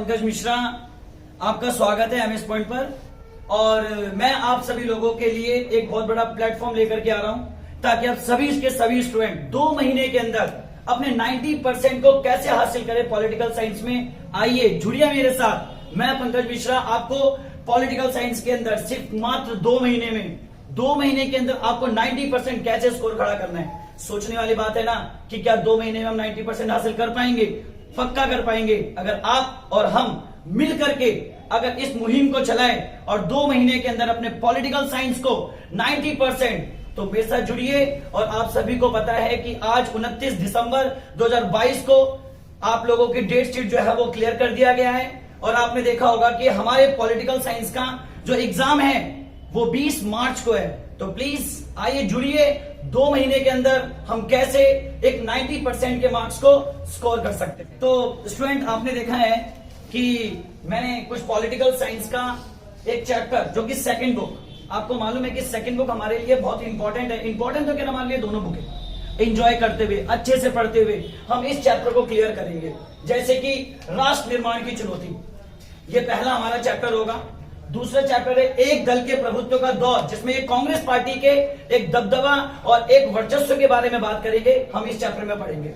पंकज मिश्रा, आपका स्वागत है एमएस पॉइंट पर। और मैं आप सभी लोगों के लिए एक बहुत बड़ा प्लेटफॉर्म लेकर के आ रहा हूं ताकि आप सभी के सभी स्टूडेंट 2 महीने के अंदर अपने 90% को कैसे हासिल करें पॉलिटिकल साइंस में। आइए जुड़िए मेरे साथ। मैं पंकज मिश्रा आपको पॉलिटिकल साइंस के अंदर सिर्फ मात्र 2 महीने के अंदर आपको 90% कैसे स्कोर खड़ा करना है। सोचने वाली बात है ना कि क्या 2 महीने में हम 90% हासिल कर पाएंगे? पक्का कर पाएंगे अगर आप और हम मिल करके अगर इस मुहिम को चलाएं और 2 महीने के अंदर अपने पॉलिटिकल साइंस को 90%। तो मेरे साथ जुड़िए। और आप सभी को पता है कि आज 29 दिसंबर 2022 को आप लोगों की डेट शीट जो है वो क्लियर कर दिया गया है। और आपने देखा होगा कि हमारे पॉलिटिकल साइंस का जो एग्जाम है वो 20 मार्च को है। तो प्लीज आइए जुड़िए। 2 महीने के अंदर हम कैसे एक 90% के मार्क्स को स्कोर कर सकते हैं। तो स्टूडेंट, आपने देखा है कि मैंने कुछ पॉलिटिकल साइंस का एक चैप्टर जो कि सेकंड बुक, आपको मालूम है कि सेकंड बुक हमारे लिए बहुत इंपॉर्टेंट है। इंपॉर्टेंट तो क्या, हमारे लिए दोनों बुक है। एंजॉय करते हुए, अच्छे से पढ़ते हुए हम इस चैप्टर को क्लियर करेंगे। जैसे कि राष्ट्र निर्माण की चुनौती, ये पहला हमारा चैप्टर होगा। दूसरा चैप्टर है एक दल के प्रभुत्व का दौर, जिसमें एक कांग्रेस पार्टी के एक दबदबा और एक वर्चस्व के बारे में बात करेंगे, हम इस चैप्टर में पढ़ेंगे।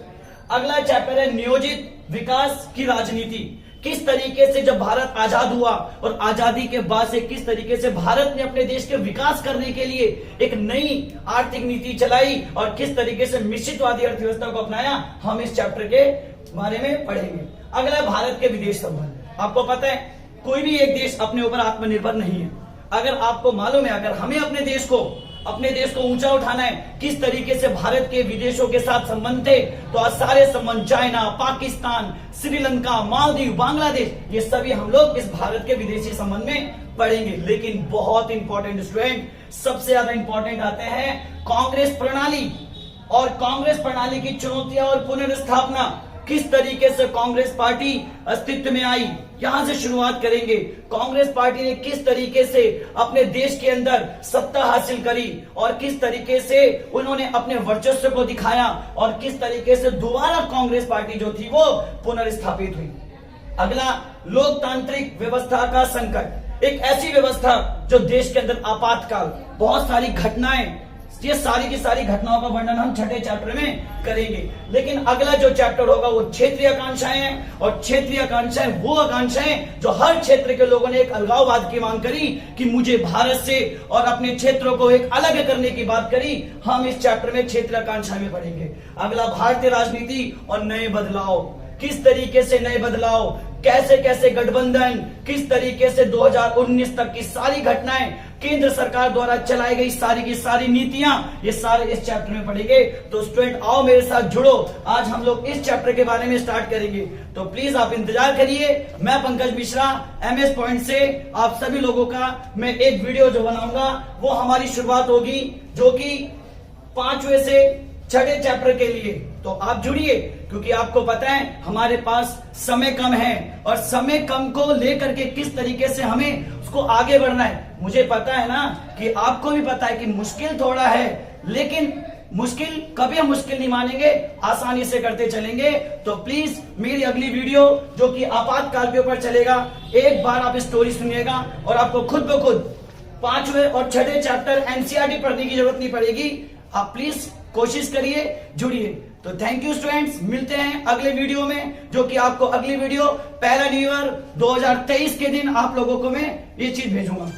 अगला चैप्टर है नियोजित विकास की राजनीति। किस तरीके से जब भारत आजाद हुआ और आजादी के बाद से किस तरीके से भारत ने अपने देश के विकास करने के लिए एक नई आर्थिक नीति चलाई और किस तरीके से मिश्रितवादी अर्थव्यवस्था को अपनाया, हम इस चैप्टर के बारे में पढ़ेंगे। अगला भारत के विदेश संबंध। आपको पता है कोई भी एक देश अपने ऊपर आत्मनिर्भर नहीं है। अगर आपको मालूम है, अगर हमें अपने देश को ऊंचा उठाना है, किस तरीके से भारत के विदेशों के साथ संबंध थे, तो आज सारे संबंध चाइना, पाकिस्तान, श्रीलंका, मालदीव, बांग्लादेश, ये सभी हम लोग इस भारत के विदेशी संबंध में पढ़ेंगे। लेकिन बहुत इंपॉर्टेंट स्टूडेंट, सबसे ज्यादा इंपॉर्टेंट आते हैं कांग्रेस प्रणाली और कांग्रेस प्रणाली की चुनौतियां और पुनर्स्थापना। किस तरीके से कांग्रेस पार्टी अस्तित्व में आई, यहां से शुरुआत करेंगे। कांग्रेस पार्टी ने किस तरीके से अपने देश के अंदर सत्ता हासिल करी और किस तरीके से उन्होंने अपने वर्चस्व को दिखाया और किस तरीके से दोबारा कांग्रेस पार्टी जो थी वो पुनर्स्थापित हुई। अगला, लोकतांत्रिक व्यवस्था का संकट। एक ऐसी व्यवस्था जो देश के अंदर आपातकाल, बहुत सारी घटनाएं, ये सारी की सारी घटनाओं का वर्णन हम छठे चैप्टर में करेंगे। लेकिन अगला जो चैप्टर होगा वो क्षेत्रीय आकांक्षाएं हैं। और क्षेत्रीय आकांक्षाएं वो आकांक्षाएं जो हर क्षेत्र के लोगों ने एक अलगाववाद की मांग करी कि मुझे भारत से और अपने क्षेत्रों को एक अलग करने की बात करी, हम इस चैप्टर में क्षेत्रीय आकांक्षाएं में पढ़ेंगे। अगला, भारतीय राजनीति और नए बदलाव। किस तरीके से नए बदलाव, कैसे कैसे गठबंधन, किस तरीके से 2019 तक की सारी घटनाएं, केंद्र सरकार द्वारा चलाई गई सारी की सारी नीतियां, ये सारे इस चैप्टर में पढ़ेंगे। तो स्टूडेंट आओ मेरे साथ जुड़ो, आज हम लोग इस चैप्टर के बारे में स्टार्ट करेंगे। तो प्लीज आप इंतजार करिए। मैं पंकज मिश्रा एमएस पॉइंट से आप सभी लोगों का मैं एक वीडियो जो बनाऊंगा वो हमारी शुरुआत होगी, जो कि 5वें से 6ठे चैप्टर के लिए। तो आप जुड़िए, क्योंकि आपको पता है हमारे पास समय कम है और समय कम को लेकर के किस तरीके से हमें उसको आगे बढ़ना है। मुझे पता है ना कि आपको भी पता है कि मुश्किल थोड़ा है, लेकिन मुश्किल कभी हम मुश्किल नहीं मानेंगे, आसानी से करते चलेंगे। तो प्लीज मेरी अगली वीडियो जो कि आपातकाल के ऊपर चलेगा, एक बार आप स्टोरी सुनिएगा और आपको खुद ब खुद 5वें और 6ठे चैप्टर एनसीईआरटी पढ़ने की जरूरत नहीं पड़ेगी। आप प्लीज कोशिश करिए, जुड़िए। तो थैंक यू स्टूडेंट्स, मिलते हैं अगले वीडियो में, जो कि आपको अगली वीडियो 1 न्यू ईयर 2023 के दिन आप लोगों को मैं ये चीज भेजूंगा।